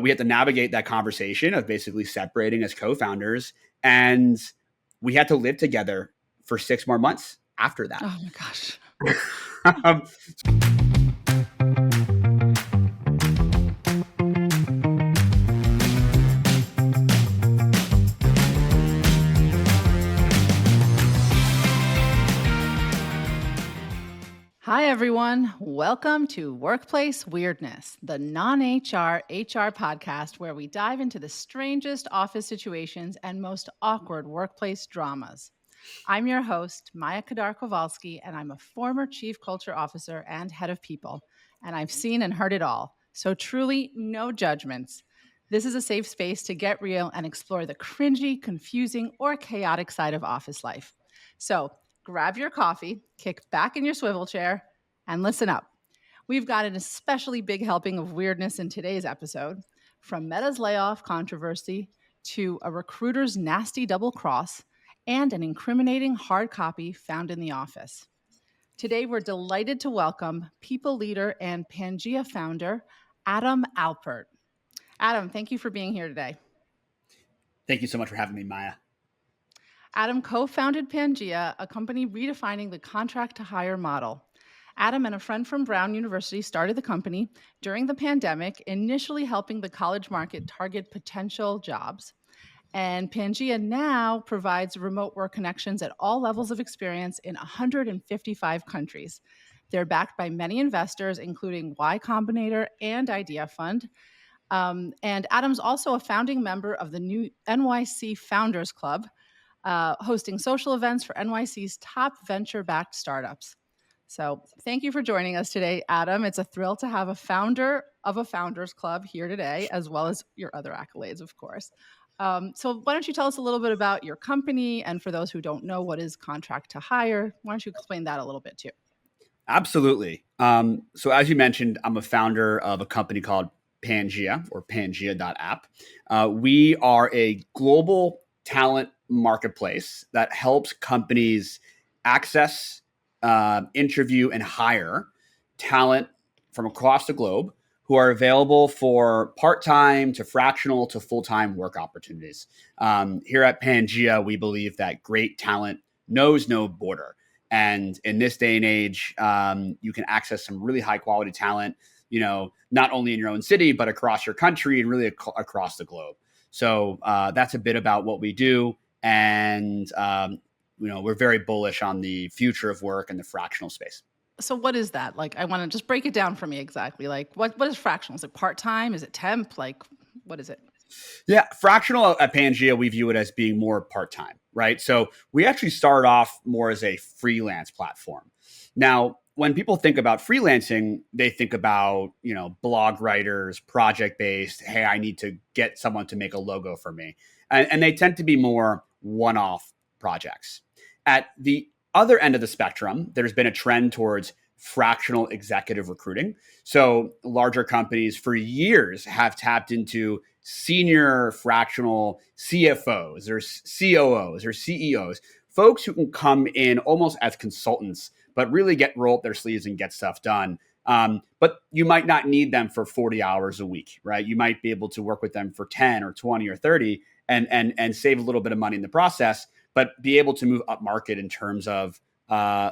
We had to navigate that conversation of basically separating as co-founders, and we had to live together for 6 more months after that. Oh my gosh. Hi, everyone. Welcome to Workplace Weirdness, the non-HR HR podcast where we dive into the strangest office situations and most awkward workplace dramas. I'm your host, Maya Kadar Kovalsky, and I'm a former Chief Culture Officer and Head of People, and I've seen and heard it all. So truly, no judgments. This is a safe space to get real and explore the cringy, confusing, or chaotic side of office life. So grab your coffee, kick back in your swivel chair, and listen up. We've got an especially big helping of weirdness in today's episode, from Meta's layoff controversy to a recruiter's nasty double cross and an incriminating hard copy found in the office. Today, we're delighted to welcome people leader and Pangea founder, Adam Alpert. Adam, thank you for being here today. Thank you so much for having me, Maya. Adam co-founded Pangea, a company redefining the contract to hire model. Adam and a friend from Brown University started the company during the pandemic, initially helping the college market target potential jobs. And Pangea now provides remote work connections at all levels of experience in 155 countries. They're backed by many investors, including Y Combinator and Idea Fund. And Adam's also a founding member of the new NYC Founders Club, hosting social events for NYC's top venture-backed startups. So thank you for joining us today, Adam. It's a thrill to have a founder of a founders club here today, as well as your other accolades, of course. So why don't you tell us a little bit about your company? And for those who don't know, what is contract to hire? Why don't you explain that a little bit too? Absolutely. So as you mentioned, I'm a founder of a company called Pangea, or Pangea.app. We are a global talent marketplace that helps companies access, interview, and hire talent from across the globe who are available for part-time to fractional to full-time work opportunities. Here at Pangea, we believe that great talent knows no border. And in this day and age, you can access some really high-quality talent, not only in your own city, but across your country and really across the globe. So that's a bit about what we do. And, we're very bullish on the future of work and the fractional space. So what is that? I want to just break it down for me exactly. What is fractional? Is it part-time? Is it temp? What is it? Yeah, fractional at Pangea, we view it as being more part-time, right? So we actually start off more as a freelance platform. Now, when people think about freelancing, they think about, blog writers, project-based, hey, I need to get someone to make a logo for me. And they tend to be more one-off projects. At the other end of the spectrum, there's been a trend towards fractional executive recruiting. So larger companies for years have tapped into senior fractional CFOs or COOs or CEOs, folks who can come in almost as consultants, but really roll up their sleeves and get stuff done. But you might not need them for 40 hours a week, right? You might be able to work with them for 10 or 20 or 30 and save a little bit of money in the process, but be able to move up market in terms of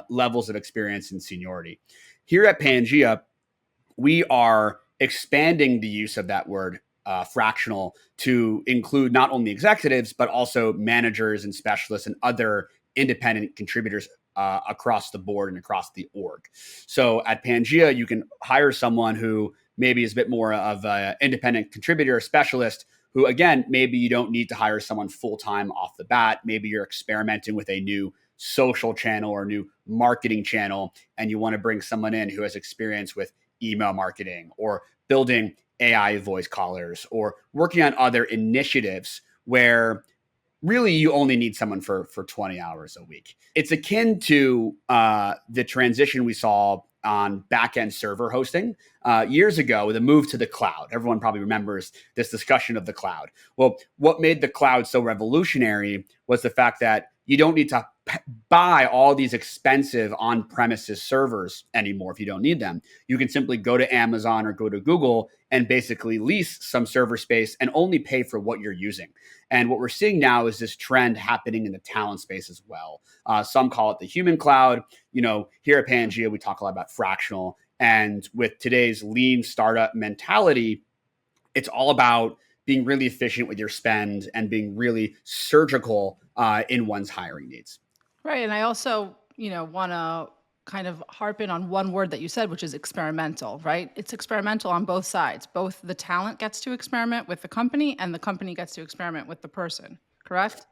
levels of experience and seniority. Here at Pangea, we are expanding the use of that word fractional to include not only executives, but also managers and specialists and other independent contributors across the board and across the org. So at Pangea, you can hire someone who maybe is a bit more of an independent contributor or specialist who, again, maybe you don't need to hire someone full-time off the bat. Maybe you're experimenting with a new social channel or new marketing channel, and you want to bring someone in who has experience with email marketing or building AI voice callers or working on other initiatives where really you only need someone for 20 hours a week. It's akin to the transition we saw on back-end server hosting years ago with a move to the cloud. Everyone probably remembers this discussion of the cloud. Well, what made the cloud so revolutionary was the fact that you don't need to buy all these expensive on-premises servers anymore if you don't need them. You can simply go to Amazon or go to Google and basically lease some server space and only pay for what you're using. And what we're seeing now is this trend happening in the talent space as well. Some call it the human cloud. Here at Pangea, we talk a lot about fractional. And with today's lean startup mentality, it's all about being really efficient with your spend and being really surgical in one's hiring needs. Right. And I also, want to kind of harp in on one word that you said, which is experimental, right? It's experimental on both sides. Both the talent gets to experiment with the company and the company gets to experiment with the person, correct?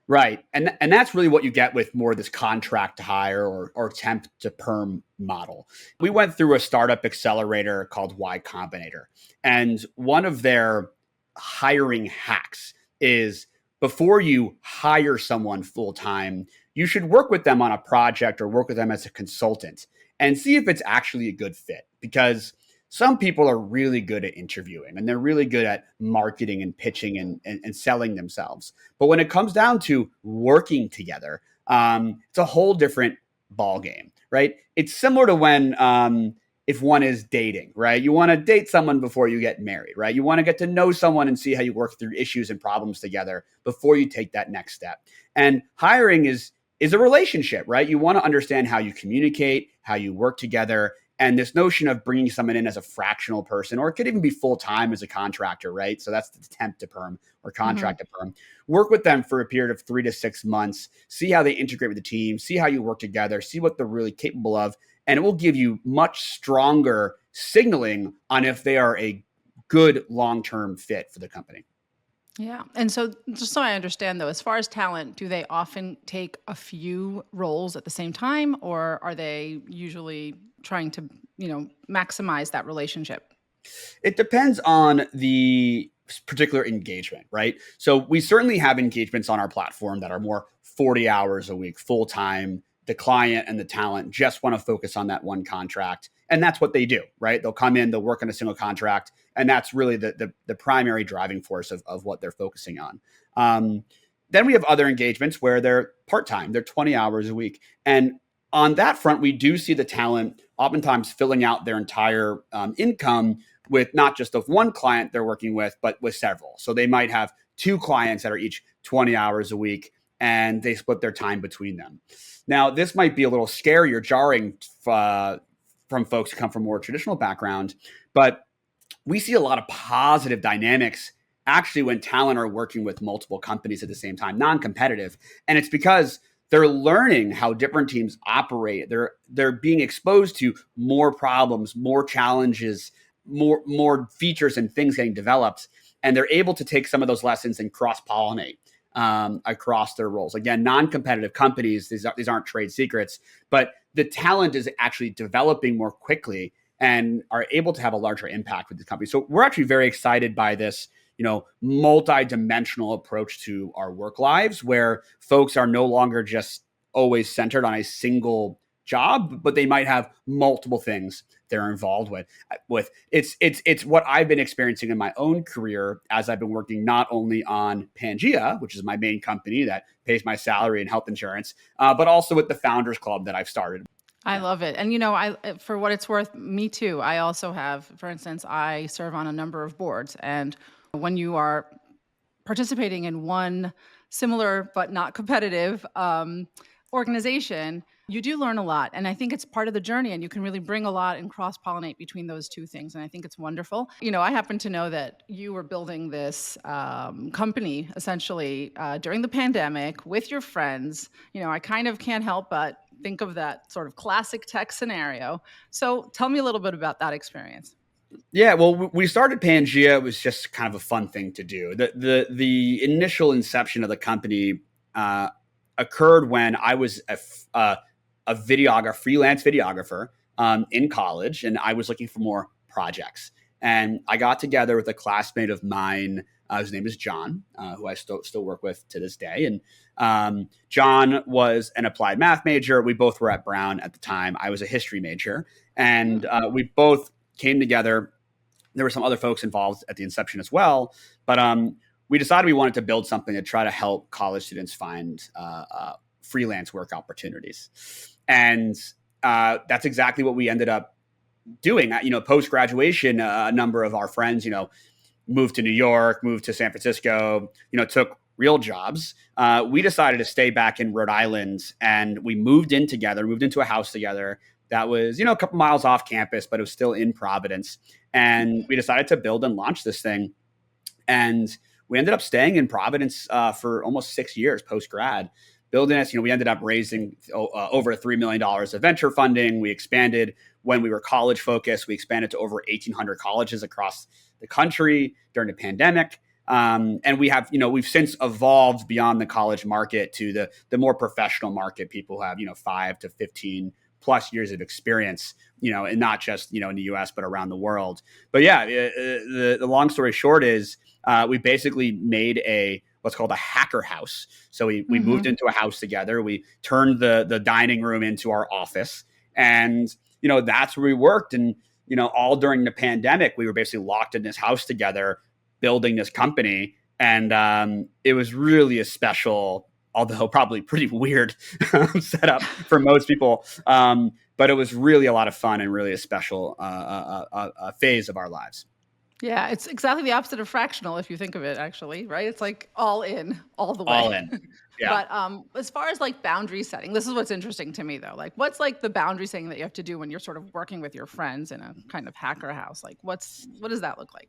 Right. And that's really what you get with more of this contract to hire or temp to perm model. We went through a startup accelerator called Y Combinator. And one of their hiring hacks is before you hire someone full time, you should work with them on a project or work with them as a consultant and see if it's actually a good fit. Because some people are really good at interviewing and they're really good at marketing and pitching and selling themselves. But when it comes down to working together, it's a whole different ball game, right? It's similar to when if one is dating, right? You want to date someone before you get married, right? You want to get to know someone and see how you work through issues and problems together before you take that next step. And hiring is a relationship, right? You want to understand how you communicate, how you work together. And this notion of bringing someone in as a fractional person, or it could even be full-time as a contractor, right? So that's the temp to perm or contract to perm. Work with them for a period of 3 to 6 months, see how they integrate with the team, see how you work together, see what they're really capable of. And it will give you much stronger signaling on if they are a good long-term fit for the company. Yeah. And so just so I understand though, as far as talent, do they often take a few roles at the same time, or are they usually trying to, maximize that relationship? It depends on the particular engagement, right? So we certainly have engagements on our platform that are more 40 hours a week, full time. The client and the talent just want to focus on that one contract. And that's what they do, right? They'll come in, they'll work on a single contract. And that's really the primary driving force of what they're focusing on. Then we have other engagements where they're part-time, they're 20 hours a week. And on that front, we do see the talent oftentimes filling out their entire income with not just of one client they're working with, but with several. So they might have 2 clients that are each 20 hours a week, and they split their time between them. Now, this might be a little scary or jarring from folks who come from more traditional background, but we see a lot of positive dynamics actually when talent are working with multiple companies at the same time, non-competitive. And it's because they're learning how different teams operate. They're being exposed to more problems, more challenges, more features and things getting developed. And they're able to take some of those lessons and cross-pollinate across their roles. Again, non-competitive companies, these aren't trade secrets, but the talent is actually developing more quickly and are able to have a larger impact with the company. So we're actually very excited by this, multi-dimensional approach to our work lives, where folks are no longer just always centered on a single job, but they might have multiple things they're involved with. It's what I've been experiencing in my own career as I've been working not only on Pangea, which is my main company that pays my salary and health insurance, but also with the Founders Club that I've started. I love it. And, for what it's worth, me too. I also have, for instance, I serve on a number of boards. And when you are participating in one similar but not competitive organization, you do learn a lot. And I think it's part of the journey, and you can really bring a lot and cross-pollinate between those two things. And I think it's wonderful. I happen to know that you were building this company essentially during the pandemic with your friends. I kind of can't help but think of that sort of classic tech scenario. So tell me a little bit about that experience. Yeah, well, we started Pangea. It was just kind of a fun thing to do. The initial inception of the company occurred when I was a freelance videographer in college, and I was looking for more projects. And I got together with a classmate of mine. His name is John, who I still work with to this day. And John was an applied math major. We both were at Brown at the time. I was a history major, and we both came together. There were some other folks involved at the inception as well, but we decided we wanted to build something to try to help college students find freelance work opportunities. And that's exactly what we ended up doing. Post graduation, a number of our friends, moved to New York, moved to San Francisco, took real jobs. We decided to stay back in Rhode Island, and we moved into a house together that was, a couple miles off campus, but it was still in Providence. And we decided to build and launch this thing. And we ended up staying in Providence for almost 6 years post-grad. Building this, we ended up raising over $3 million of venture funding. We expanded when we were college focused. We expanded to over 1,800 colleges across the country during the pandemic. And we've since evolved beyond the college market to the more professional market. People who have, 5 to 15 plus years of experience, and not just, in the US, but around the world. But yeah, the long story short is we basically made what's called a hacker house. So we moved into a house together. We turned the dining room into our office, and, that's where we worked. And, all during the pandemic, we were basically locked in this house together, building this company. And it was really a special, although probably pretty weird setup for most people. But it was really a lot of fun and really a special phase of our lives. Yeah, it's exactly the opposite of fractional, if you think of it, actually, right? It's like all in, all the way. All in. Yeah. But as far as like boundary setting, this is what's interesting to me, though. Like, what's like the boundary setting that you have to do when you're sort of working with your friends in a kind of hacker house? Like, what does that look like?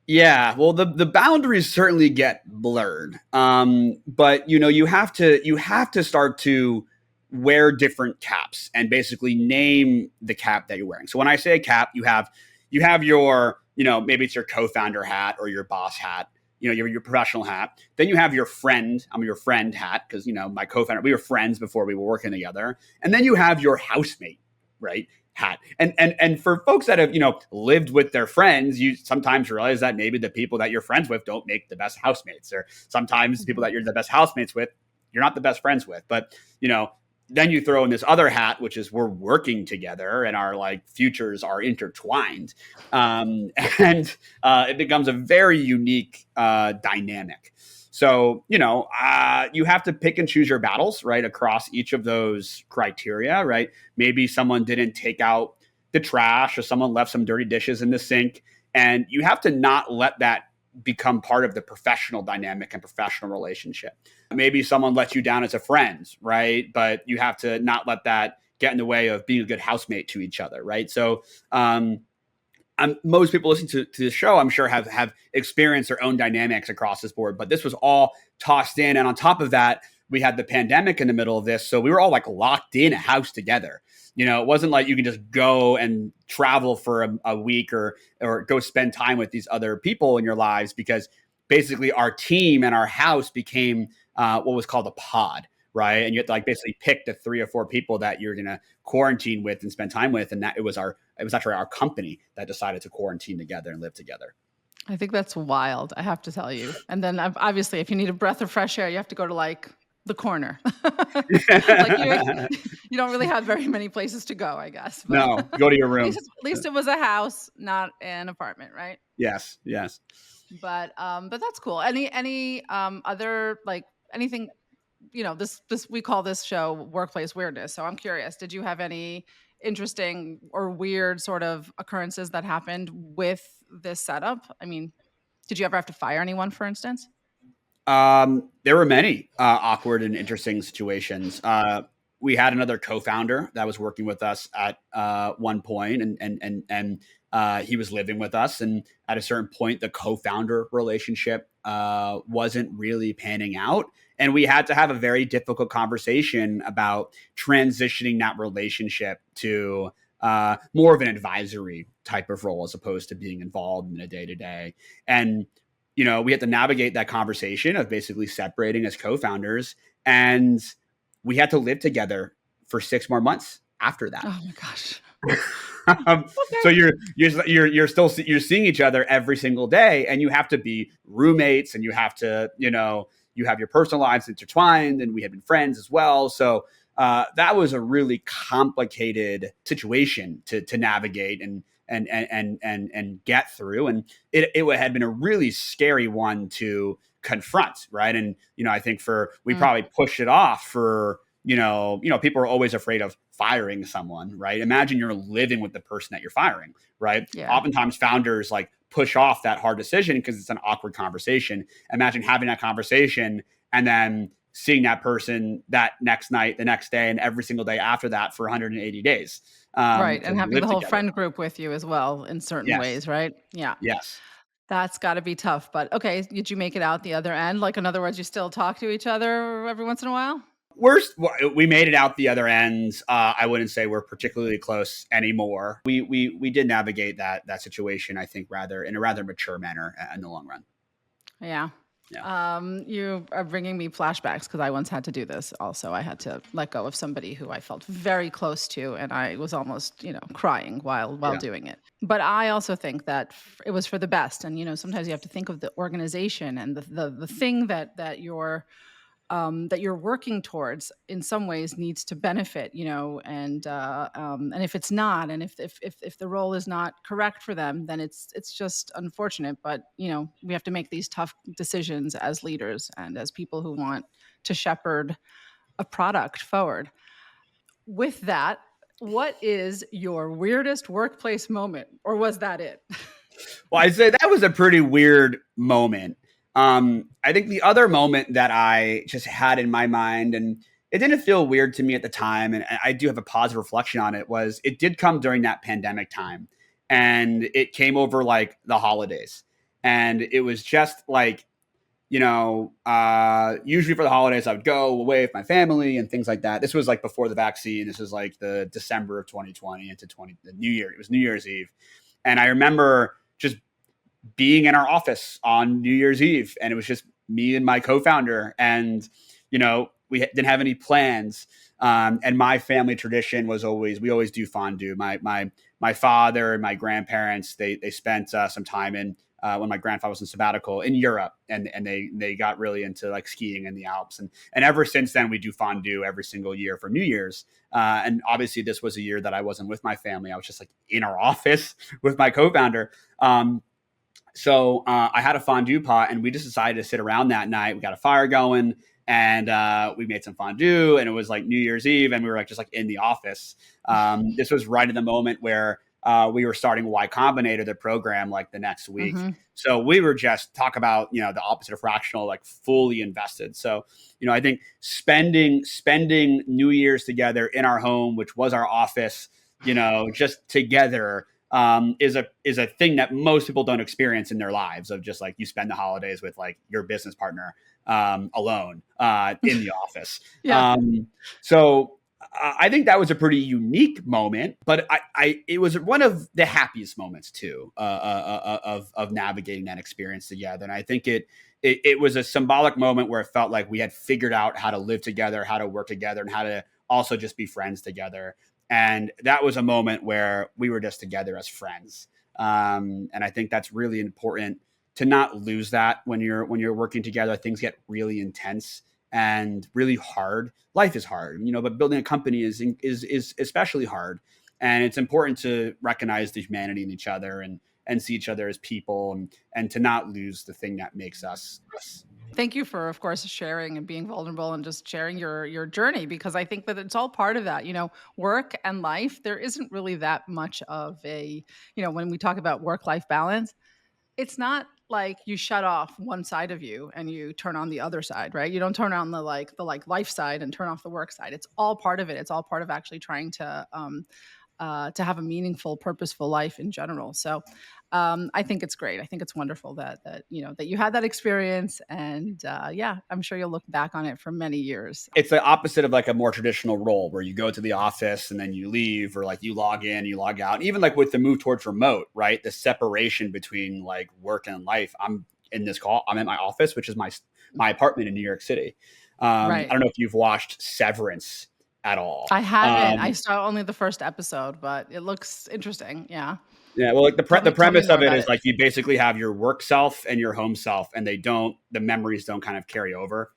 Yeah, well, the boundaries certainly get blurred, but you have to start to wear different caps and basically name the cap that you're wearing. So when I say a cap, you have your maybe it's your co-founder hat or your boss hat, your professional hat. Then you have your friend. I'm your friend hat because my co-founder, we were friends before we were working together. And then you have your housemate, right? Hat. And for folks that have, lived with their friends, you sometimes realize that maybe the people that you're friends with don't make the best housemates, or sometimes the people that you're the best housemates with, you're not the best friends with. But, then you throw in this other hat, which is we're working together and our like futures are intertwined. And it becomes a very unique dynamic. So, you have to pick and choose your battles, right, across each of those criteria, right? Maybe someone didn't take out the trash or someone left some dirty dishes in the sink. And you have to not let that become part of the professional dynamic and professional relationship. Maybe someone lets you down as a friend, right? But you have to not let that get in the way of being a good housemate to each other, right? So, most people listening to the show, I'm sure, have experienced their own dynamics across this board, but this was all tossed in. And on top of that, we had the pandemic in the middle of this. So we were all like locked in a house together. It wasn't like you can just go and travel for a week or go spend time with these other people in your lives, because basically our team and our house became what was called a pod. Right. And you have to like basically pick the 3 or 4 people that you're going to quarantine with and spend time with. And that it was actually our company that decided to quarantine together and live together. I think that's wild, I have to tell you. And then obviously, if you need a breath of fresh air, you have to go to like the corner. Like you don't really have very many places to go, I guess. But no, go to your room. At least it was a house, not an apartment, right? Yes. But that's cool. Any other like anything? This we call this show Workplace Weirdness. So I'm curious, did you have any interesting or weird sort of occurrences that happened with this setup? I mean, did you ever have to fire anyone, for instance? There were many awkward and interesting situations. We had another co-founder that was working with us at one point, and he was living with us. And at a certain point, the co-founder relationship wasn't really panning out. And we had to have a very difficult conversation about transitioning that relationship to more of an advisory type of role as opposed to being involved in a day-to-day. And, we had to navigate that conversation of basically separating as co-founders. And we had to live together for 6 more months after that. Oh my gosh. So you're seeing each other every single day, and you have to be roommates, and you have to, you have your personal lives intertwined, and we had been friends as well. So that was a really complicated situation to navigate and get through. And it had been a really scary one to confront. Right. And, I think we probably pushed it off for, people are always afraid of firing someone, right? Imagine you're living with the person that you're firing, right? Yeah. Oftentimes founders like push off that hard decision because it's an awkward conversation. Imagine having that conversation and then seeing that person that next night, the next day, and every single day after that for 180 days. Right. Because And you having live the whole together. friend group with you as well in certain Yes. ways, right? Yeah. Yes. That's got to be tough. But okay, did you make it out the other end? Like, in other words, you still talk to each other every once in a while? We made it out the other end. I wouldn't say we're particularly close anymore. We did navigate that situation, I think, rather in a rather mature manner in the long run. Yeah. Yeah. You are bringing me flashbacks because I once had to do this. Also, I had to let go of somebody who I felt very close to, and I was almost, crying while Yeah. doing it. But I also think that it was for the best. And sometimes you have to think of the organization and the thing that you're working towards in some ways needs to benefit, and if it's not, and if the role is not correct for them, then it's just unfortunate. But we have to make these tough decisions as leaders and as people who want to shepherd a product forward. With that, what is your weirdest workplace moment, or was that it? Well, I'd say that was a pretty weird moment. I think the other moment that I just had in my mind, and it didn't feel weird to me at the time, and I do have a positive reflection on it, was it did come during that pandemic time. And it came over like the holidays. And it was just like, usually for the holidays, I would go away with my family and things like that. This was like before the vaccine. This was like the December of 2020 into the New Year. It was New Year's Eve. And I remember just being in our office on New Year's Eve, and it was just me and my co-founder, and we didn't have any plans. And my family tradition was we always do fondue. My father and my grandparents they spent some time in when my grandfather was in sabbatical in Europe, and they got really into like skiing in the Alps, and ever since then we do fondue every single year for New Year's. And obviously this was a year that I wasn't with my family. I was just like in our office with my co-founder. So I had a fondue pot, and we just decided to sit around that night. We got a fire going, and we made some fondue, and it was like New Year's Eve, and we were like just like in the office. This was right in the moment where we were starting Y Combinator, the program, like the next week. Mm-hmm. So we were just talk about the opposite of fractional, like fully invested. So I think spending New Year's together in our home, which was our office, just together. Is a thing that most people don't experience in their lives, of just like you spend the holidays with like your business partner alone in the office. Yeah. So I think that was a pretty unique moment, but it was one of the happiest moments too of navigating that experience together. And I think it was a symbolic moment where it felt like we had figured out how to live together, how to work together, and how to also just be friends together. And that was a moment where we were just together as friends. And I think that's really important to not lose that when you're working together. Things get really intense and really hard. Life is hard, but building a company is especially hard. And it's important to recognize the humanity in each other and see each other as people, and to not lose the thing that makes us us. Thank you for, of course, sharing and being vulnerable and just sharing your journey, because I think that it's all part of that. Work and life, there isn't really that much of a, when we talk about work-life balance, it's not like you shut off one side of you and you turn on the other side, right? You don't turn on the life side and turn off the work side. It's all part of it. It's all part of actually trying to have a meaningful, purposeful life in general. So I think it's great. I think it's wonderful that you had that experience, and I'm sure you'll look back on it for many years. It's the opposite of like a more traditional role where you go to the office and then you leave, or like you log in, you log out. And even like with the move towards remote, right? The separation between like work and life. I'm in my office, which is my apartment in New York City. Right. I don't know if you've watched Severance at all. I haven't. I saw only the first episode, but it looks interesting. Yeah. Yeah, well, like the Tell me premise more of it about is like you basically have your work self and your home self, and the memories don't kind of carry over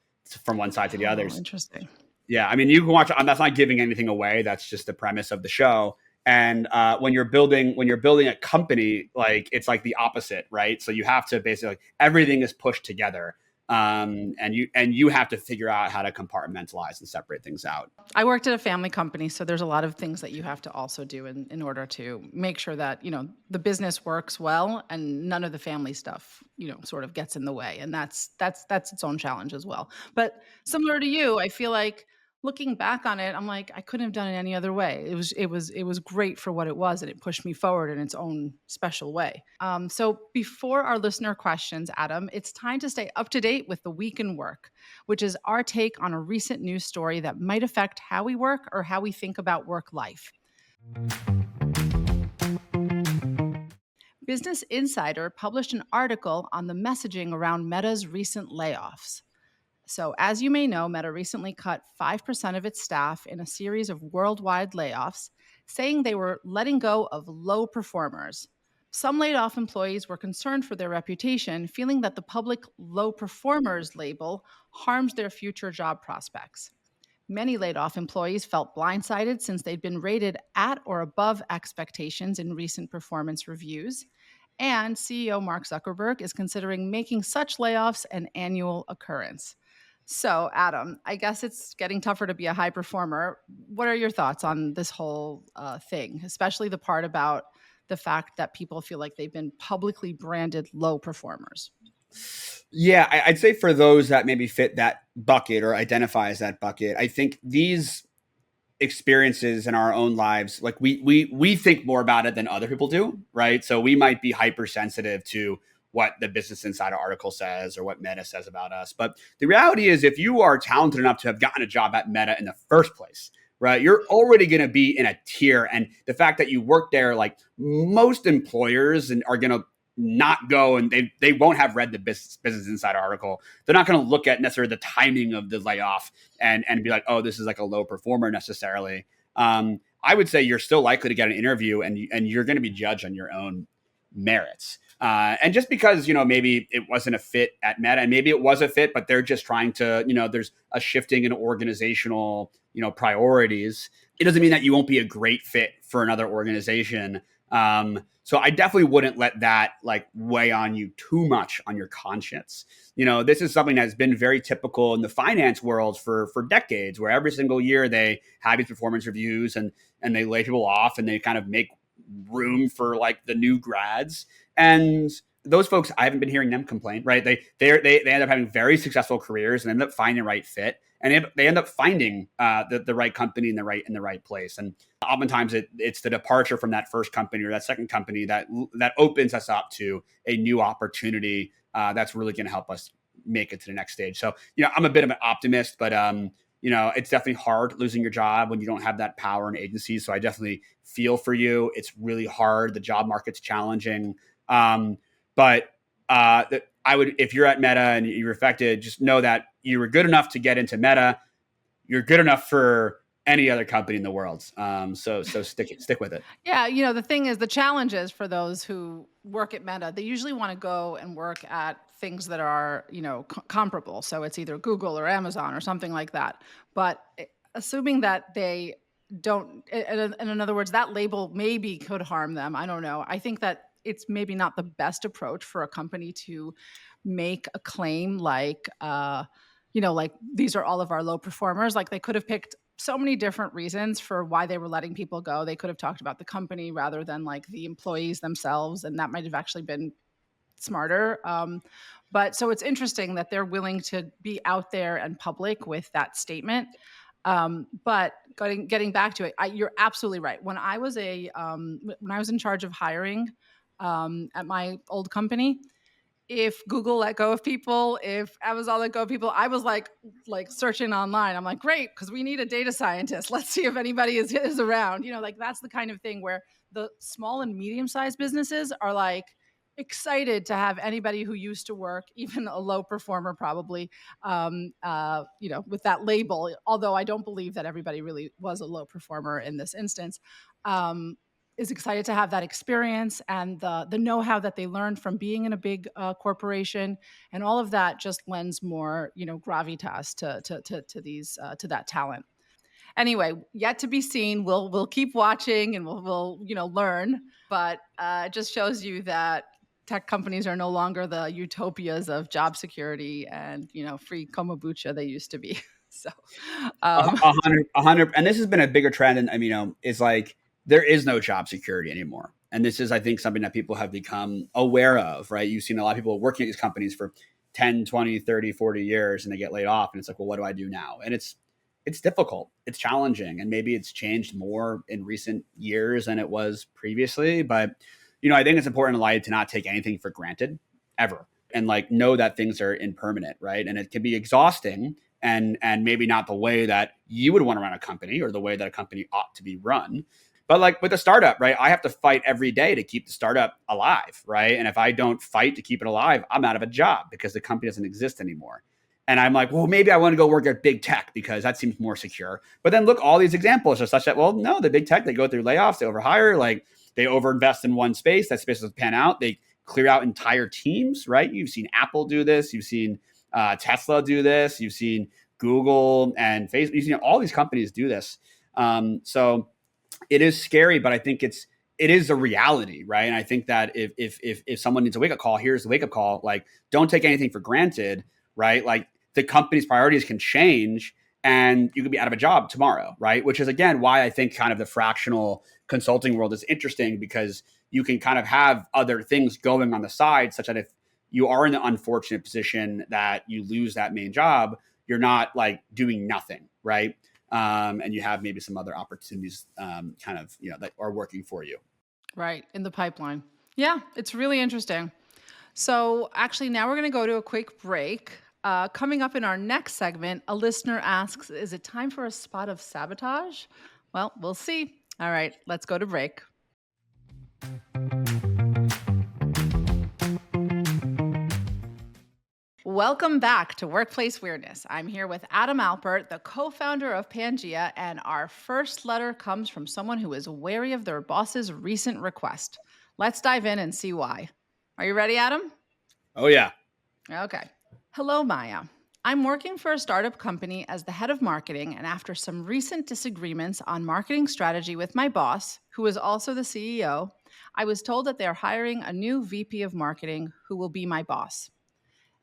from one side to the other. Oh, interesting. Yeah, I mean, you can watch. That's not giving anything away. That's just the premise of the show. And when you're building a company, like it's like the opposite, right? So you have to basically everything is pushed together. And you have to figure out how to compartmentalize and separate things out. I worked at a family company, so there's a lot of things that you have to also do in order to make sure that, the business works well and none of the family stuff, sort of gets in the way. And that's its own challenge as well. But similar to you, I feel like looking back on it, I'm like, I couldn't have done it any other way. It was great for what it was, and it pushed me forward in its own special way. So before our listener questions, Adam, it's time to stay up to date with the week in work, which is our take on a recent news story that might affect how we work or how we think about work life. Business Insider published an article on the messaging around Meta's recent layoffs. So, as you may know, Meta recently cut 5% of its staff in a series of worldwide layoffs, saying they were letting go of low performers. Some laid off employees were concerned for their reputation, feeling that the public low performers label harmed their future job prospects. Many laid off employees felt blindsided since they'd been rated at or above expectations in recent performance reviews. And CEO Mark Zuckerberg is considering making such layoffs an annual occurrence. So, Adam, I guess it's getting tougher to be a high performer. What are your thoughts on this whole thing, especially the part about the fact that people feel like they've been publicly branded low performers? Yeah, I'd say for those that maybe fit that bucket or identify as that bucket, I think these experiences in our own lives, like we think more about it than other people do, right? So we might be hypersensitive to what the Business Insider article says or what Meta says about us. But the reality is, if you are talented enough to have gotten a job at Meta in the first place, right, you're already going to be in a tier. And the fact that you work there, like most employers and are going to not go, and they won't have read the Business Insider article. They're not going to look at necessarily the timing of the layoff and be like, oh, this is like a low performer necessarily. I would say you're still likely to get an interview, and you're going to be judged on your own merits. And just because, maybe it wasn't a fit at Meta, and maybe it was a fit, but they're just trying to, there's a shifting in organizational, priorities. It doesn't mean that you won't be a great fit for another organization. So I definitely wouldn't let that like weigh on you too much on your conscience. This is something that's been very typical in the finance world for decades, where every single year they have these performance reviews and they lay people off and they kind of make room for like the new grads. And those folks, I haven't been hearing them complain, right? They end up having very successful careers and end up finding the right fit. And they end up finding the right company in the right place. And oftentimes it's the departure from that first company or that second company that opens us up to a new opportunity that's really going to help us make it to the next stage. So, I'm a bit of an optimist, but it's definitely hard losing your job when you don't have that power and agency. So I definitely feel for you. It's really hard. The job market's challenging. But I would, if you're at Meta and you're affected, just know that you were good enough to get into Meta. You're good enough for any other company in the world. So stick with it. Yeah, the thing is, the challenge is for those who work at Meta, they usually want to go and work at things that are, comparable. So it's either Google or Amazon or something like that. But assuming that they don't, in other words, that label maybe could harm them. I don't know. I think that it's maybe not the best approach for a company to make a claim like, like these are all of our low performers. Like they could have picked so many different reasons for why they were letting people go. They could have talked about the company rather than like the employees themselves. And that might have actually been smarter. But so it's interesting that they're willing to be out there and public with that statement. But getting back to it, you're absolutely right. When I was in charge of hiring at my old company, if Google let go of people, if Amazon let go of people, I was like searching online. I'm like, great, because we need a data scientist. Let's see if anybody is around. Like that's the kind of thing where the small and medium-sized businesses are like excited to have anybody who used to work, even a low performer probably, with that label. Although I don't believe that everybody really was a low performer in this instance. Is excited to have that experience and the know-how that they learned from being in a big corporation, and all of that just lends more, gravitas to these to that talent. Anyway, yet to be seen. We'll keep watching and we'll learn, but it just shows you that tech companies are no longer the utopias of job security and, free kombucha they used to be. So, um, 100. And this has been a bigger trend. And is like, there is no job security anymore. And this is, I think, something that people have become aware of, right? You've seen a lot of people working at these companies for 10, 20, 30, 40 years, and they get laid off. And it's like, well, what do I do now? And it's difficult. It's challenging. And maybe it's changed more in recent years than it was previously. But, I think it's important in life to not take anything for granted ever. And like know that things are impermanent, right? And it can be exhausting and maybe not the way that you would want to run a company or the way that a company ought to be run. But like with a startup, right? I have to fight every day to keep the startup alive, right? And if I don't fight to keep it alive, I'm out of a job because the company doesn't exist anymore. And I'm like, well, maybe I want to go work at big tech because that seems more secure. But then look, all these examples are such that, well, no, the big tech, they go through layoffs, they overhire, like they overinvest in one space. That space doesn't pan out. They clear out entire teams, right? You've seen Apple do this. You've seen Tesla do this. You've seen Google and Facebook. You've seen all these companies do this. So it is scary, but I think it is a reality, right? And I think that if someone needs a wake up call, here's the wake up call. Like, don't take anything for granted, right? Like the company's priorities can change and you could be out of a job tomorrow, right? Which is, again, why I think kind of the fractional consulting world is interesting, because you can kind of have other things going on the side, such that if you are in the unfortunate position that you lose that main job, you're not like doing nothing, right? And you have maybe some other opportunities that are working for you. right, in the pipeline. Yeah, it's really interesting. So actually, now we're going to go to a quick break. Coming up in our next segment, a listener asks, is it time for a spot of sabotage? Well, we'll see. All right, let's go to break. Welcome back to Workplace Weirdness. I'm here with Adam Alpert, the co-founder of Pangea, and our first letter comes from someone who is wary of their boss's recent request. Let's dive in and see why. Are you ready, Adam? Oh, yeah. Okay. Hello, Maya. I'm working for a startup company as the head of marketing, and after some recent disagreements on marketing strategy with my boss, who is also the CEO, I was told that they are hiring a new VP of marketing who will be my boss.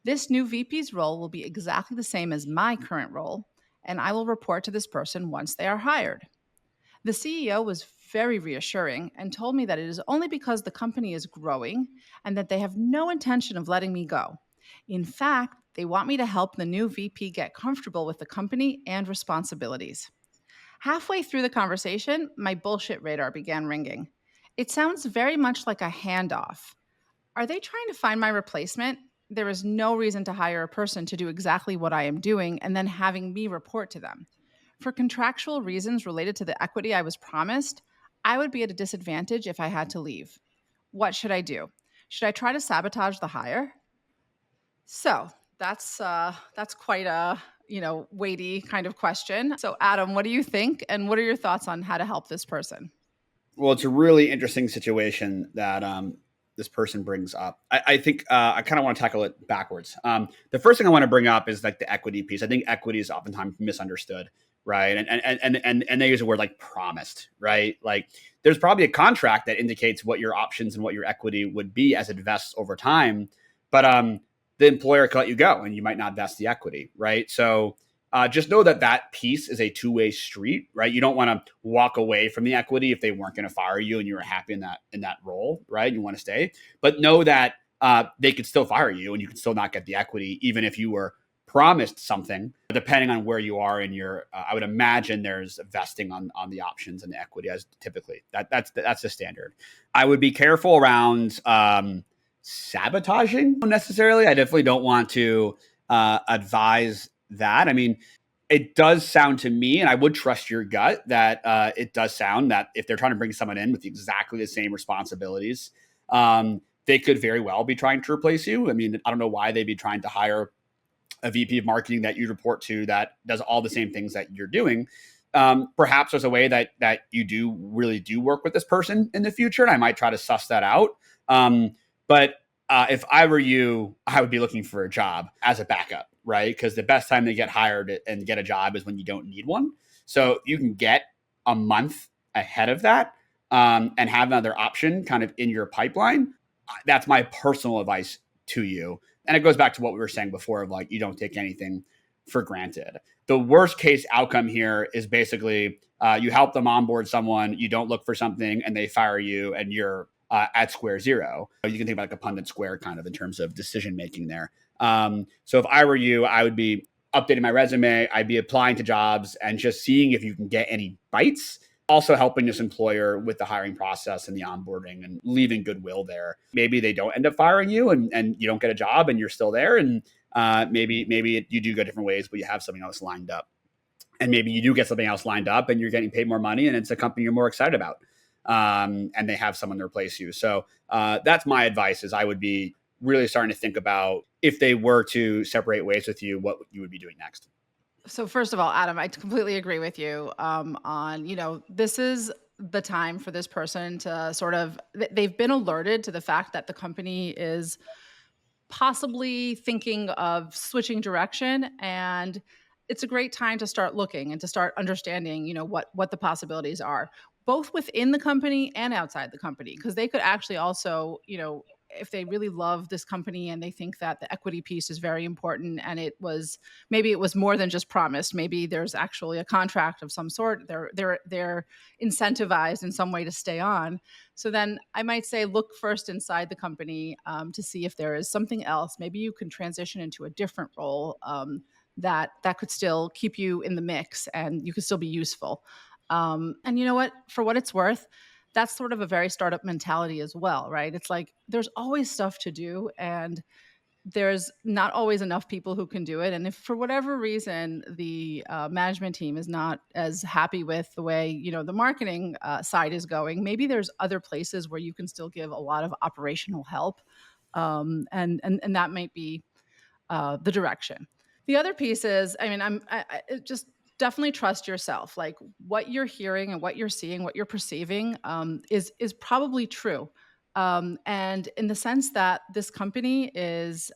This new VP's role will be exactly the same as my current role, and I will report to this person once they are hired. The CEO was very reassuring and told me that it is only because the company is growing and that they have no intention of letting me go. In fact, they want me to help the new VP get comfortable with the company and responsibilities. Halfway through the conversation, my bullshit radar began ringing. It sounds very much like a handoff. Are they trying to find my replacement? There is no reason to hire a person to do exactly what I am doing and then having me report to them. For contractual reasons related to the equity I was promised, I would be at a disadvantage if I had to leave. What should I do? Should I try to sabotage the hire? So that's quite a weighty kind of question. So Adam, what do you think, and what are your thoughts on how to help this person? Well, it's a really interesting situation that this person brings up. I think I kind of want to tackle it backwards. The first thing I want to bring up is like the equity piece. I think equity is oftentimes misunderstood, right? And they use the word like promised, right? Like there's probably a contract that indicates what your options and what your equity would be as it vests over time, but the employer could let you go and you might not vest the equity, right? So just know that piece is a two-way street, right? You don't want to walk away from the equity if they weren't going to fire you and you were happy in that role, right? You want to stay, but know that they could still fire you and you can still not get the equity, even if you were promised something. Depending on where you are in your, I would imagine there's vesting on the options and the equity as typically. That's the standard. I would be careful around sabotaging necessarily. I definitely don't want to advise that. I mean, it does sound to me, and I would trust your gut, that it does sound that if they're trying to bring someone in with exactly the same responsibilities, they could very well be trying to replace you. I mean, I don't know why they'd be trying to hire a VP of marketing that you report to that does all the same things that you're doing. Perhaps there's a way that you really do work with this person in the future, and I might try to suss that out. But if I were you, I would be looking for a job as a backup, right? Because the best time to get hired and get a job is when you don't need one. So you can get a month ahead of that and have another option kind of in your pipeline. that's my personal advice to you. And it goes back to what we were saying before of like, you don't take anything for granted. The worst case outcome here is basically you help them onboard someone, you don't look for something, and they fire you, and you're at square zero. You can think about like a Punnett square kind of in terms of decision making there. So if I were you, I would be updating my resume. I'd be applying to jobs and just seeing if you can get any bites. Also helping this employer with the hiring process and the onboarding and leaving goodwill there. Maybe they don't end up firing you and you don't get a job and you're still there. And maybe you do go different ways, but you have something else lined up. And maybe you do get something else lined up and you're getting paid more money and it's a company you're more excited about. And they have someone to replace you. So that's my advice is I would be really starting to think about if they were to separate ways with you, what you would be doing next. So first of all, Adam, I completely agree with you on, this is the time for this person to sort of, they've been alerted to the fact that the company is possibly thinking of switching direction, and it's a great time to start looking and to start understanding, what the possibilities are, both within the company and outside the company, because they could actually also, if they really love this company and they think that the equity piece is very important and maybe it was more than just promised, maybe there's actually a contract of some sort, they're incentivized in some way to stay on. So then I might say look first inside the company to see if there is something else. Maybe you can transition into a different role that could still keep you in the mix and you could still be useful. And you know what, for what it's worth, that's sort of a very startup mentality as well, right? It's like there's always stuff to do and there's not always enough people who can do it. And if for whatever reason the management team is not as happy with the way, the marketing side is going, maybe there's other places where you can still give a lot of operational help. And that might be the direction. The other piece is, I just definitely trust yourself. Like what you're hearing and what you're seeing, what you're perceiving is probably true. And in the sense that this company is,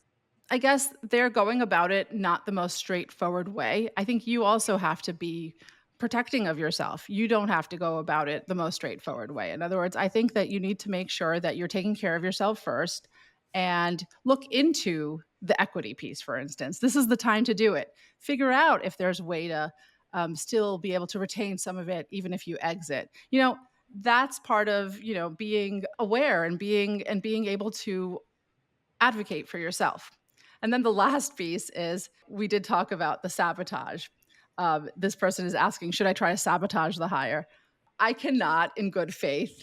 I guess they're going about it not the most straightforward way. I think you also have to be protecting of yourself. You don't have to go about it the most straightforward way. In other words, I think that you need to make sure that you're taking care of yourself first and look into the equity piece, for instance. This is the time to do it. Figure out if there's a way to still be able to retain some of it, even if you exit. That's part of being aware and being able to advocate for yourself. And then the last piece is we did talk about the sabotage. This person is asking, should I try to sabotage the hire? I cannot, in good faith,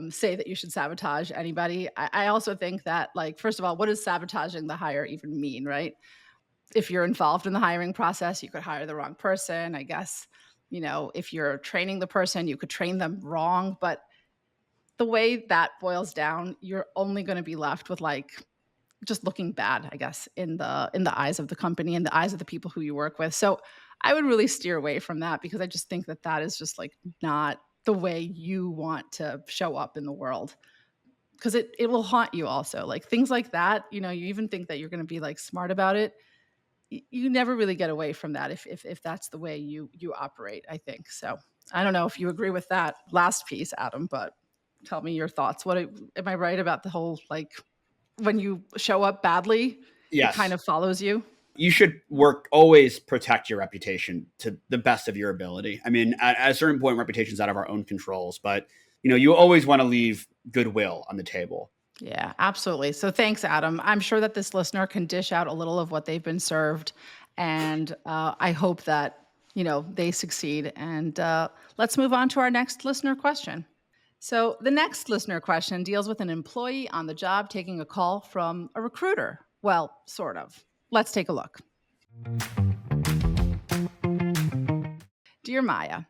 say that you should sabotage anybody. I also think that, like, first of all, what does sabotaging the hire even mean, right? If you're involved in the hiring process, you could hire the wrong person. I guess, if you're training the person, you could train them wrong. But the way that boils down, you're only going to be left with just looking bad, I guess, in the eyes of the company and the eyes of the people who you work with. So I would really steer away from that because I just think that is just not the way you want to show up in the world, because it will haunt you also. Like things like that, you even think that you're going to be smart about it. You never really get away from that if that's the way you operate, I think. So I don't know if you agree with that last piece, Adam, but tell me your thoughts. Am I right about the whole, when you show up badly, Yes. It kind of follows you? You should always protect your reputation to the best of your ability. I mean, at a certain point, reputation's out of our own controls, but you always want to leave goodwill on the table. Yeah, absolutely. So thanks, Adam. I'm sure that this listener can dish out a little of what they've been served. And I hope that, they succeed. And let's move on to our next listener question. So the next listener question deals with an employee on the job taking a call from a recruiter. Well, sort of. Let's take a look. Dear Maya,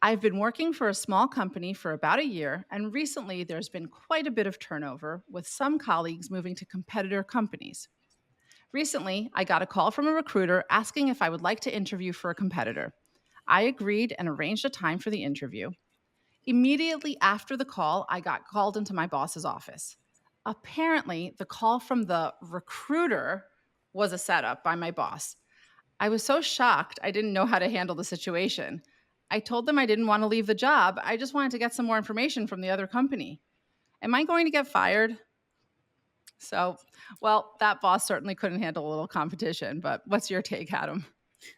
I've been working for a small company for about a year, and recently there's been quite a bit of turnover, with some colleagues moving to competitor companies. Recently, I got a call from a recruiter asking if I would like to interview for a competitor. I agreed and arranged a time for the interview. Immediately after the call, I got called into my boss's office. Apparently, the call from the recruiter was a setup by my boss. I was so shocked, I didn't know how to handle the situation. I told them I didn't want to leave the job. I just wanted to get some more information from the other company. Am I going to get fired? So, well, that boss certainly couldn't handle a little competition, but what's your take, Adam?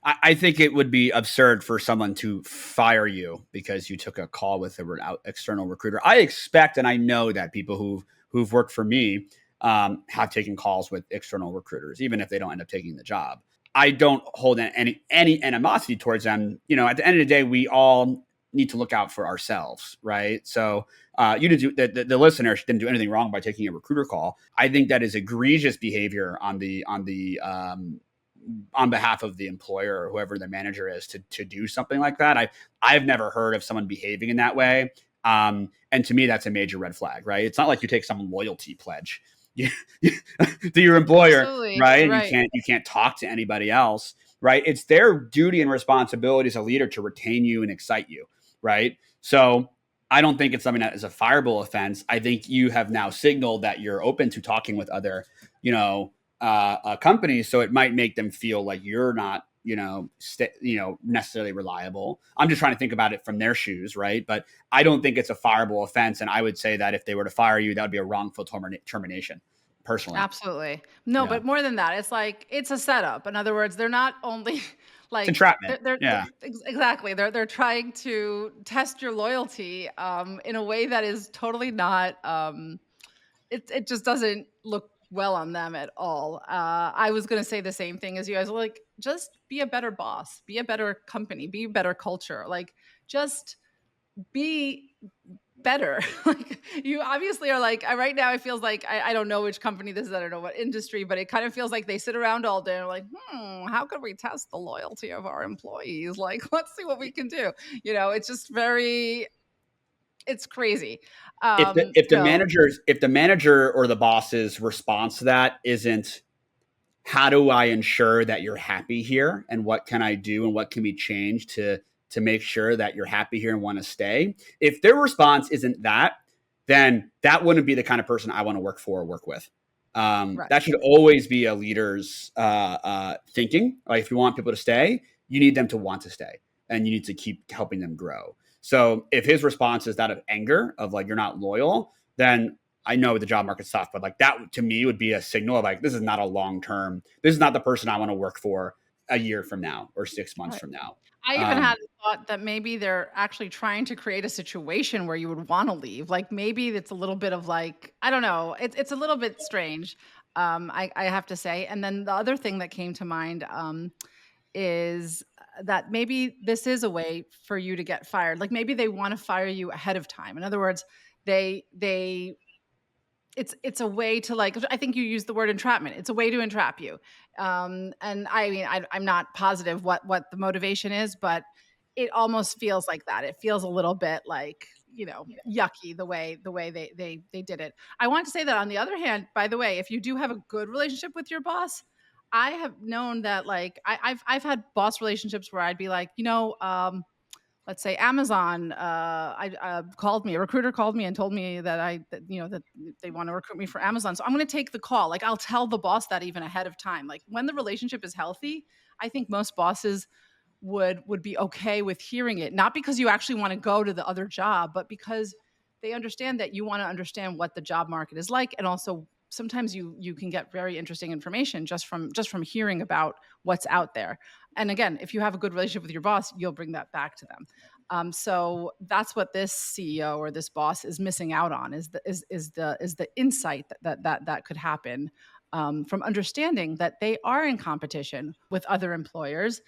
I think it would be absurd for someone to fire you because you took a call with an external recruiter. I expect and I know that people who've worked for me have taken calls with external recruiters, even if they don't end up taking the job. I don't hold any animosity towards them. You know, at the end of the day, we all need to look out for ourselves, right? So you didn't do the listener didn't do anything wrong by taking a recruiter call. I think that is egregious behavior on behalf of the employer or whoever the manager is to do something like that. I've never heard of someone behaving in that way. And to me, that's a major red flag, right? It's not like you take some loyalty pledge to your employer, Absolutely. right? And Right. you can't talk to anybody else, right? It's their duty and responsibility as a leader to retain you and excite you, right? So I don't think it's something that is a fireable offense. I think you have now signaled that you're open to talking with other, you know, companies, so it might make them feel like you're not, necessarily reliable. I'm just trying to think about it from their shoes, right? But I don't think it's a fireable offense, and I would say that if they were to fire you, that would be a wrongful termination. Personally, Absolutely. No, yeah, but more than that, it's like it's a setup. In other words, they're not only it's like entrapment. Yeah, exactly. They're trying to test your loyalty in a way that is totally not it just doesn't look well on them at all. I was going to say the same thing as you. I was like, just be a better boss, be a better company, be a better culture. Like, just be better. Like, you obviously are like, right now it feels like I don't know which company this is, I don't know what industry, but it kind of feels like they sit around all day and are like, how could we test the loyalty of our employees? Like, let's see what we can do. It's just very, it's crazy. if the So if the manager or the boss's response to that isn't, how do I ensure that you're happy here, and what can I do and what can be changed to make sure that you're happy here and want to stay? If their response isn't that, then that wouldn't be the kind of person I want to work for or work with. right. That should always be a leader's thinking. Like, if you want people to stay, you need them to want to stay, and you need to keep helping them grow. So if his response is that of anger, of like, you're not loyal, then I know the job market's tough, but like, that to me would be a signal of like, this is not a long term. This is not the person I want to work for a year from now or 6 months Right. from now. I even had Um, the thought that maybe they're actually trying to create a situation where you would wanna leave. Like, maybe it's a little bit of like, I don't know, it's a little bit strange, I have to say. And then the other thing that came to mind, is that maybe this is a way for you to get fired. Like, maybe they wanna fire you ahead of time. In other words, they it's a way to, like, I think you used the word entrapment. It's a way to entrap you. And I mean, I'm not positive what the motivation is, but it almost feels like that. It feels a little bit like, yucky the way they did it. I want to say that on the other hand, by the way, if you do have a good relationship with your boss, I have known that, like, I've had boss relationships where I'd be like, let's say Amazon, called me, a recruiter called me and told me that they want to recruit me for Amazon. So I'm going to take the call. Like, I'll tell the boss that even ahead of time. Like, when the relationship is healthy, I think most bosses would be okay with hearing it, not because you actually want to go to the other job, but because they understand that you want to understand what the job market is like. And also, sometimes you can get very interesting information just from hearing about what's out there. And again, if you have a good relationship with your boss, you'll bring that back to them. So that's what this CEO or this boss is missing out on, is the insight that could happen, from understanding that they are in competition with other employers.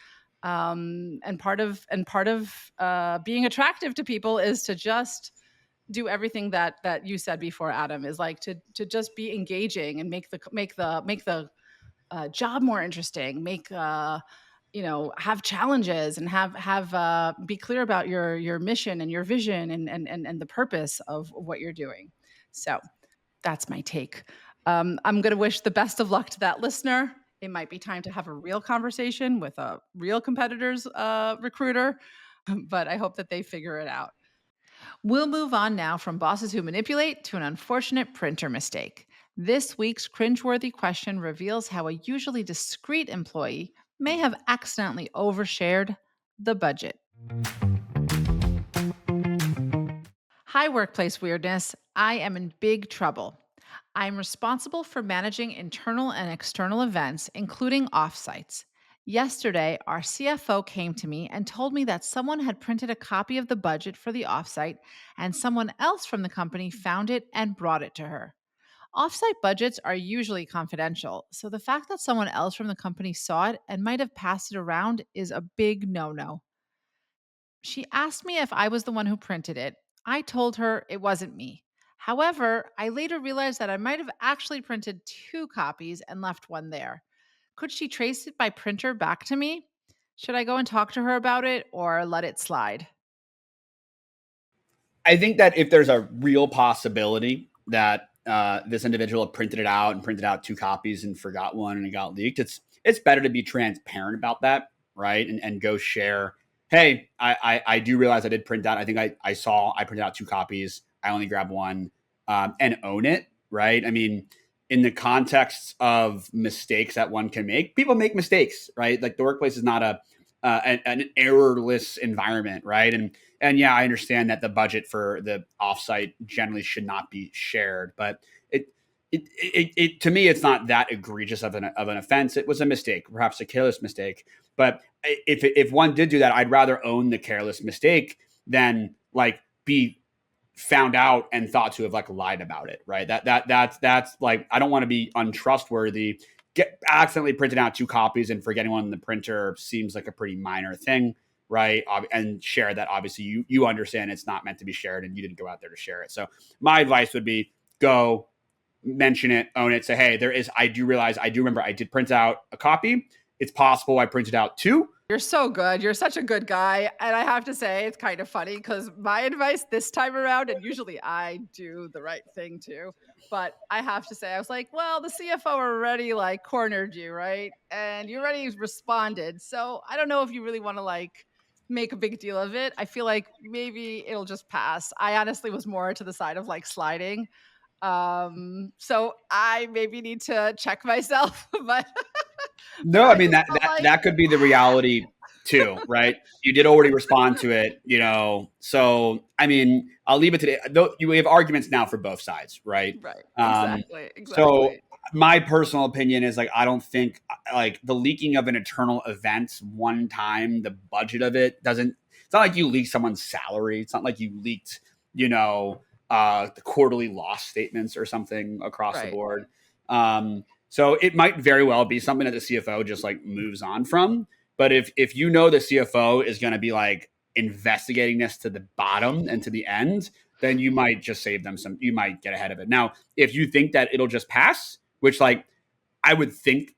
And part of being attractive to people is to just do everything that you said before, Adam, is like to just be engaging and make the job more interesting, have challenges, and have be clear about your mission and your vision and the purpose of what you're doing. So that's my take. I'm going to wish the best of luck to that listener. It might be time to have a real conversation with a real competitor's recruiter, but I hope that they figure it out. We'll move on now from bosses who manipulate to an unfortunate printer mistake. This week's cringeworthy question reveals how a usually discreet employee may have accidentally overshared the budget. Hi, Workplace Weirdness. I am in big trouble. I'm responsible for managing internal and external events, including offsites. Yesterday, our CFO came to me and told me that someone had printed a copy of the budget for the offsite and someone else from the company found it and brought it to her. Offsite budgets are usually confidential, so the fact that someone else from the company saw it and might have passed it around is a big no no. She asked me if I was the one who printed it. I told her it wasn't me. However, I later realized that I might have actually printed two copies and left one there. Could she trace it by printer back to me? Should I go and talk to her about it or let it slide? I think that if there's a real possibility that this individual printed it out and printed out two copies and forgot one and it got leaked, it's better to be transparent about that, right? And go share. Hey, I do realize I did print out. I think I printed out two copies. I only grabbed one, and own it, right? I mean, in the context of mistakes that one can make, people make mistakes, right? Like the workplace is not an errorless environment, right? And yeah, I understand that the budget for the offsite generally should not be shared, but it to me, it's not that egregious of an offense. It was a mistake, perhaps a careless mistake. But if one did do that, I'd rather own the careless mistake than like be found out and thought to have like lied about it, right? That's like, I don't want to be untrustworthy. Get accidentally printing out two copies and forgetting one in the printer seems like a pretty minor thing, right? And share that. Obviously, you understand it's not meant to be shared, and you didn't go out there to share it. So my advice would be go mention it, own it, say, hey, I do remember I did print out a copy. It's possible I printed out two. You're so good. You're such a good guy. And I have to say, it's kind of funny because my advice this time around, and usually I do the right thing too, but I have to say, I was like, well, the CFO already like cornered you, right? And you already responded. So I don't know if you really want to like make a big deal of it. I feel like maybe it'll just pass. I honestly was more to the side of like sliding. So I maybe need to check myself, but No, I I mean just that felt that like that could be the reality too, right? You did already respond to it, So I mean, I'll leave it today. Though you have arguments now for both sides, right? right, Um, exactly, so exactly. my personal opinion is like I don't think like the leaking of an internal event one time, the budget of it doesn't. It's not like you leaked someone's salary. It's not like you leaked, the quarterly loss statements or something across the Right. board. So it might very well be something that the CFO just like moves on from. But if you know the CFO is going to be like investigating this to the bottom and to the end, then you might just save them some. You might get ahead of it. Now, if you think that it'll just pass, which like I would think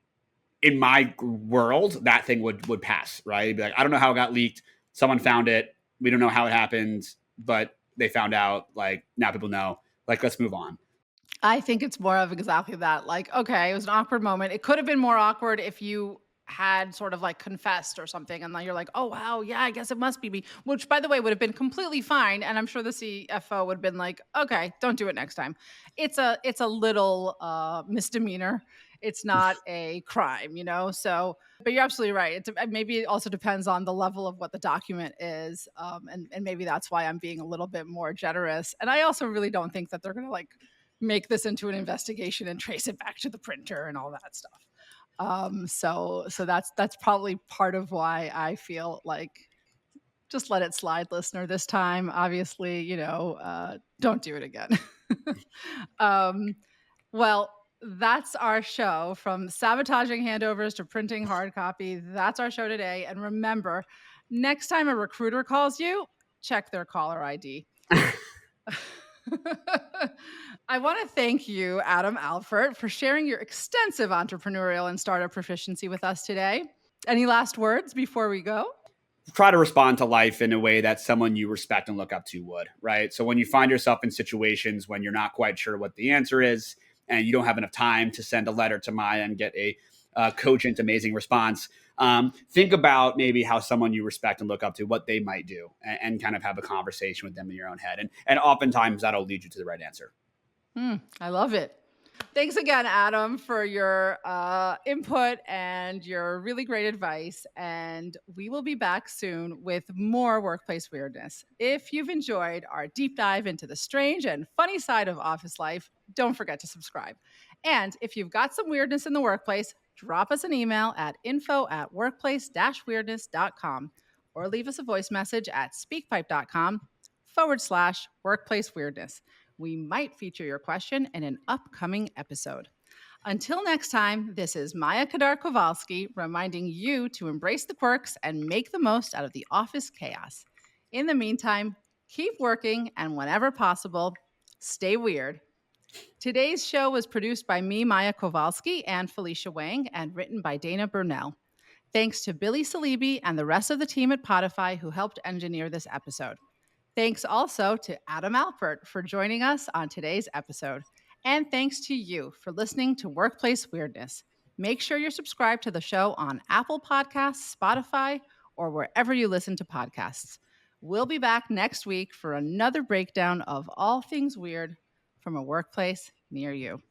in my world that thing would pass, right? It'd be like, I don't know how it got leaked. Someone found it. We don't know how it happened, but they found out. Like now people know. Like let's move on. I think it's more of exactly that. Like, okay, it was an awkward moment. It could have been more awkward if you had sort of like confessed or something and then you're like, oh wow, yeah, I guess it must be me, which by the way would have been completely fine, and I'm sure the CFO would have been like, okay, don't do it next time. It's a little misdemeanor. It's not a crime, so but you're absolutely right. Maybe it also depends on the level of what the document is, and maybe that's why I'm being a little bit more generous. And I also really don't think that they're going to like make this into an investigation and trace it back to the printer and all that stuff. So that's probably part of why I feel like just let it slide, listener. This time, obviously, don't do it again. um, well, that's our show, from sabotaging handovers to printing hard copy. That's our show today. And remember, next time a recruiter calls you, check their caller ID. I want to thank you, Adam Alpert, for sharing your extensive entrepreneurial and startup proficiency with us today. Any last words before we go? Try to respond to life in a way that someone you respect and look up to would, right? So when you find yourself in situations when you're not quite sure what the answer is and you don't have enough time to send a letter to Maya and get a cogent, amazing response, think about maybe how someone you respect and look up to, what they might do, and kind of have a conversation with them in your own head. And oftentimes that'll lead you to the right answer. I love it. Thanks again, Adam, for your input and your really great advice. And we will be back soon with more workplace weirdness. If you've enjoyed our deep dive into the strange and funny side of office life, don't forget to subscribe. And if you've got some weirdness in the workplace, drop us an email at info@workplace-weirdness.com or leave us a voice message at speakpipe.com/workplace weirdness. We might feature your question in an upcoming episode. Until next time, this is Maya Kadar Kovalsky reminding you to embrace the quirks and make the most out of the office chaos. In the meantime, keep working and whenever possible, stay weird. Today's show was produced by me, Maya Kowalski, and Felicia Wang, and written by Dana Burnell. Thanks to Billy Salibi and the rest of the team at Podify who helped engineer this episode. Thanks also to Adam Alpert for joining us on today's episode. And thanks to you for listening to Workplace Weirdness. Make sure you're subscribed to the show on Apple Podcasts, Spotify, or wherever you listen to podcasts. We'll be back next week for another breakdown of all things weird from a workplace near you.